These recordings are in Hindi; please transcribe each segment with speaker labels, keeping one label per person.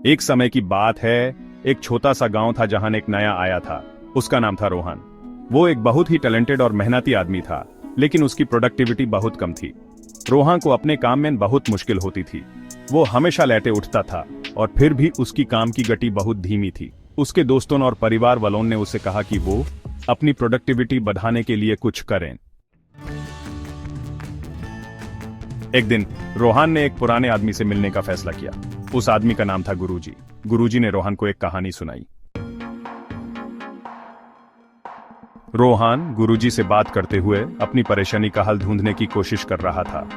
Speaker 1: एक समय की बात है, एक छोटा सा गांव था जहां एक नया आया था। उसका नाम था रोहन। वो एक बहुत ही टैलेंटेड और मेहनती आदमी था, लेकिन उसकी प्रोडक्टिविटी बहुत कम थी। रोहन को अपने काम में बहुत मुश्किल होती थी। वो हमेशा लेटे उठता था और फिर भी उसकी काम की गति बहुत धीमी थी। उसके दोस्तों और परिवार वालों ने उसे कहा कि वो अपनी प्रोडक्टिविटी बढ़ाने के लिए कुछ करें। एक दिन रोहन ने एक पुराने आदमी से मिलने का फैसला किया। उस आदमी का नाम था गुरुजी। गुरुजी ने रोहन को एक कहानी सुनाई। रोहन गुरुजी से बात करते हुए अपनी परेशानी का हल ढूंढने की कोशिश कर रहा था।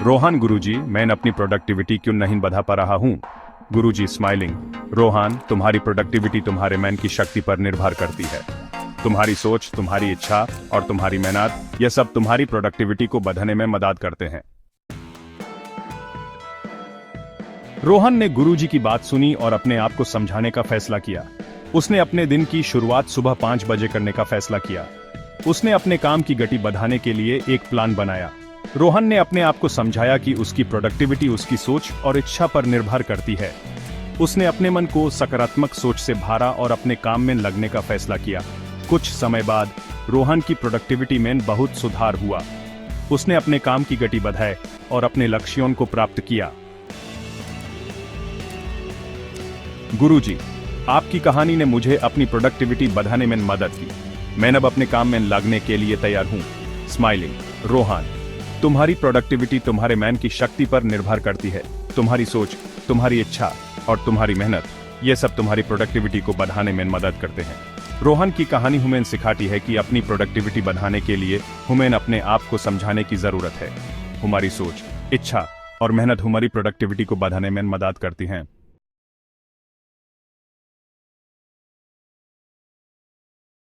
Speaker 1: रोहन, गुरुजी, मैं अपनी प्रोडक्टिविटी क्यों नहीं बढ़ा पा रहा हूं? गुरुजी स्माइलिंग, रोहन, तुम्हारी प्रोडक्टिविटी तुम्हारे मन की शक्ति पर निर्भर करती है। तुम्हारी सोच, तुम्हारी इच्छा और तुम्हारी मेहनत, यह सब तुम्हारी प्रोडक्टिविटी को बढ़ाने में मदद करते हैं। रोहन ने गुरुजी की बात सुनी और अपने आप को समझाने का फैसला किया। उसने अपने दिन की शुरुआत सुबह 5 बजे करने का फैसला किया। उसने अपने काम की गति बढ़ाने के लिए एक प्लान बनाया। रोहन ने अपने आप को समझाया कि उसकी प्रोडक्टिविटी उसकी सोच और इच्छा पर निर्भर करती है। उसने अपने मन को सकारात्मक सोच से भरा और अपने काम में लगने का फैसला किया। कुछ समय बाद रोहन की प्रोडक्टिविटी में बहुत सुधार हुआ। उसने अपने काम की गति बढ़ाई और अपने लक्ष्यों को प्राप्त किया। गुरुजी, आपकी कहानी ने मुझे अपनी प्रोडक्टिविटी बढ़ाने में मदद की। मैं अब अपने काम में लगने के लिए तैयार हूं। स्माइलिंग, रोहन, तुम्हारी प्रोडक्टिविटी तुम्हारे मन की शक्ति पर निर्भर करती है। तुम्हारी सोच, तुम्हारी इच्छा और तुम्हारी मेहनत, ये सब तुम्हारी प्रोडक्टिविटी को बढ़ाने में मदद करते हैं। रोहन की कहानी हमें सिखाती है कि अपनी प्रोडक्टिविटी बढ़ाने के लिए हमें अपने आप को समझाने की जरूरत है। हमारी सोच, इच्छा और मेहनत हमारी प्रोडक्टिविटी को बढ़ाने में मदद करती हैं।